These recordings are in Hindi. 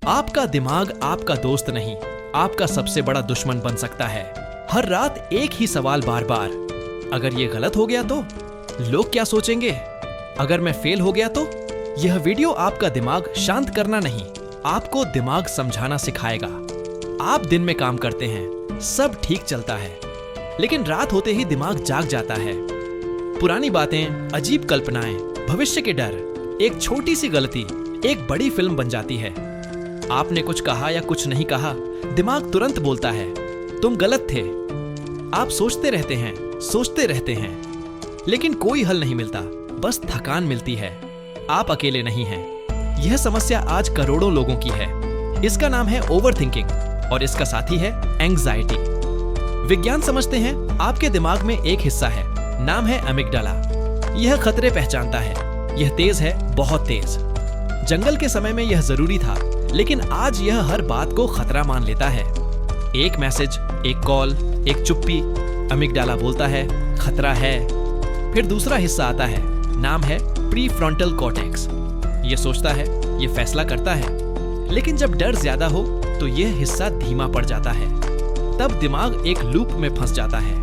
आपका दिमाग आपका दोस्त नहीं, आपका सबसे बड़ा दुश्मन बन सकता है। हर रात एक ही सवाल बार बार, अगर ये गलत हो गया तो लोग क्या सोचेंगे, अगर मैं फेल हो गया तो। यह वीडियो आपका दिमाग शांत करना नहीं, आपको दिमाग समझाना सिखाएगा। आप दिन में काम करते हैं, सब ठीक चलता है, लेकिन रात होते ही दिमाग जाग जाता है। पुरानी बातें, अजीब कल्पनाएं, भविष्य के डर, एक छोटी सी गलती एक बड़ी फिल्म बन जाती है। आपने कुछ कहा या कुछ नहीं कहा, दिमाग तुरंत बोलता है तुम गलत थे। आप सोचते रहते हैं, लेकिन कोई हल नहीं मिलता, बस थकान मिलती है। आप अकेले नहीं हैं। यह समस्या आज करोड़ों लोगों की है। इसका नाम है ओवरथिंकिंग और इसका साथी है एंग्जाइटी। विज्ञान समझते हैं आपके दिमाग में एक हिस्सा है, नाम है अमिगडाला। यह खतरे पहचानता है, यह तेज है, बहुत तेज। जंगल के समय में यह जरूरी था, लेकिन आज यह हर बात को खतरा मान लेता है। एक मैसेज, एक कॉल, एक चुप्पी, अमिगडाला बोलता है खतरा है। फिर दूसरा हिस्सा आता है, नाम है प्रीफ्रंटल कॉर्टेक्स। यह सोचता है, यह फैसला करता है, लेकिन जब डर ज्यादा हो तो यह हिस्सा धीमा पड़ जाता है। तब दिमाग एक लूप में फंस जाता है,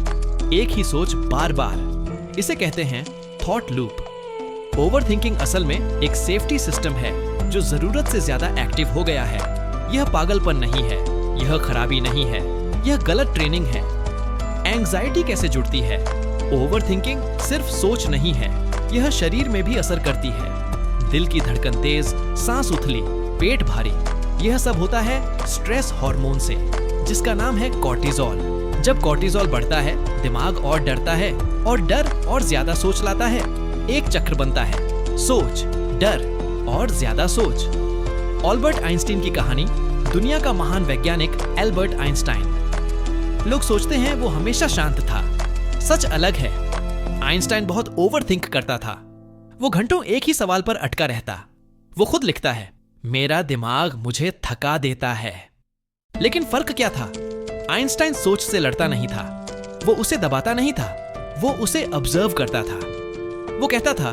एक ही सोच बार बार। इसे कहते हैं थॉट लूप। ओवरथिंकिंग असल में एक सेफ्टी सिस्टम है जो जरूरत से ज्यादा एक्टिव हो गया है। यह पागलपन नहीं है, यह खराबी नहीं है, यह गलत ट्रेनिंग है। एंग्जाइटी कैसे जुड़ती है? ओवरथिंकिंग सिर्फ सोच नहीं है, यह शरीर में भी असर करती है। दिल की धड़कन तेज, सांस उथली, पेट भारी, यह सब होता है स्ट्रेस हार्मोन से, जिसका नाम है कॉर्टिसोल। जब कॉर्टिसोल बढ़ता है, दिमाग और डरता है, और डर और ज्यादा सोच लाता है। एक चक्र बनता है, सोच, डर और ज्यादा सोच। अल्बर्ट आइंस्टीन की कहानी, दुनिया का महान वैज्ञानिक अल्बर्ट आइंस्टाइन। लोग सोचते हैं वो हमेशा शांत था, सच अलग है। आइंस्टाइन बहुत ओवरथिंक करता था। वो घंटों एक ही सवाल पर अटका रहता। वो खुद लिखता है, मेरा दिमाग मुझे थका देता है। लेकिन फर्क क्या था? आइंस्टाइन सोच से लड़ता नहीं था, वो उसे दबाता नहीं था, वो उसे ऑब्जर्व करता था। वो कहता था,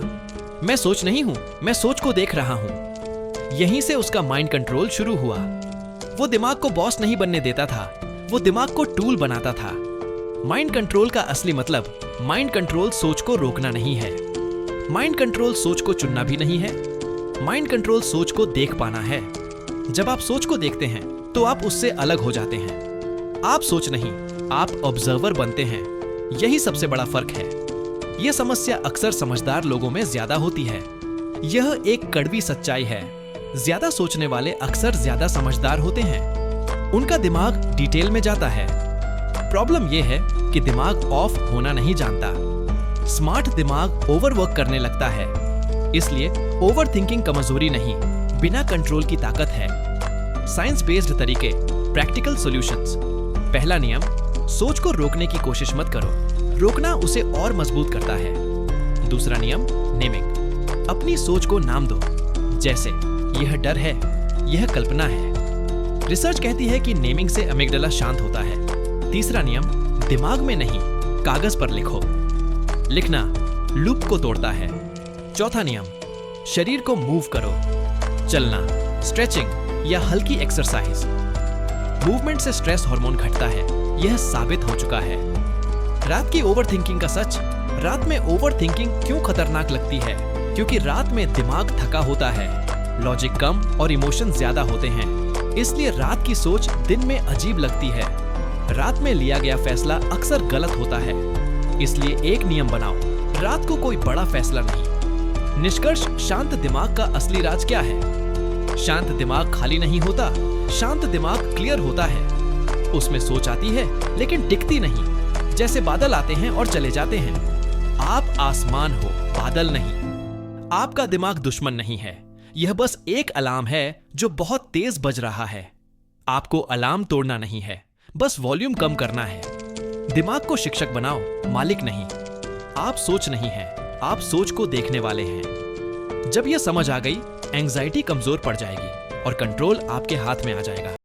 मैं सोच नहीं हूं, मैं सोच को देख रहा हूं। यहीं से उसका माइंड कंट्रोल शुरू हुआ। वो दिमाग को बॉस नहीं बनने देता था, वो दिमाग को टूल बनाता था। माइंड कंट्रोल का असली मतलब माइंड कंट्रोल सोच को रोकना नहीं है। माइंड कंट्रोल सोच को चुनना भी नहीं है। माइंड कंट्रोल सोच को देख पाना है। जब आप सोच को देखते हैं तो आप उससे अलग हो जाते हैं। आप सोच नहीं, आप ऑब्जर्वर बनते हैं। यही सबसे बड़ा फर्क है। यह समस्या अक्सर समझदार लोगों में ज्यादा होती है। यह एक कड़वी सच्चाई है। ज्यादा सोचने वाले अक्सर ज्यादा समझदार होते हैं। उनका दिमाग डिटेल में जाता है। प्रॉब्लम यह है कि दिमाग ऑफ होना नहीं जानता। स्मार्ट दिमाग ओवरवर्क करने लगता है। इसलिए ओवरथिंकिंग कमजोरी नहीं, बिना कंट्रोल की ताकत है। साइंस बेस्ड तरीके, प्रैक्टिकल सॉल्यूशंस। पहला नियम, सोच को रोकने की कोशिश मत करो, रोकना उसे और मजबूत करता है। दूसरा नियम, नेमिंग। अपनी सोच को नाम दो, जैसे यह डर है, यह कल्पना है। रिसर्च कहती है कि नेमिंग से अमिगडाला शांत होता है। तीसरा नियम, दिमाग में नहीं, कागज पर लिखो। लिखना लूप को तोड़ता है। चौथा नियम, शरीर को मूव करो, चलना, स्ट्रेचिंग या हल्की एक्सरसाइज। मूवमेंट से स्ट्रेस हार्मोन घटता है, यह साबित हो चुका है। रात की ओवरथिंकिंग का सच। रात में ओवरथिंकिंग क्यों खतरनाक लगती है? क्योंकि रात में दिमाग थका होता है, लॉजिक कम और इमोशन ज्यादा होते हैं। इसलिए रात की सोच दिन में अजीब लगती है। रात में लिया गया फैसला अक्सर गलत होता है। इसलिए एक नियम बनाओ, रात को कोई बड़ा फैसला नहीं। निष्कर्ष, शांत दिमाग का असली राज क्या है? शांत दिमाग खाली नहीं होता, शांत दिमाग क्लियर होता है। उसमें सोच आती है लेकिन टिकती नहीं, जैसे बादल आते हैं और चले जाते हैं। आप आसमान हो, बादल नहीं। आपका दिमाग दुश्मन नहीं है, यह बस एक अलार्म है जो बहुत तेज बज रहा है। आपको अलार्म तोड़ना नहीं है, बस वॉल्यूम कम करना है। दिमाग को शिक्षक बनाओ, मालिक नहीं। आप सोच नहीं है, आप सोच को देखने वाले हैं। जब यह समझ आ गई, एंग्जाइटी कमजोर पड़ जाएगी और कंट्रोल आपके हाथ में आ जाएगा।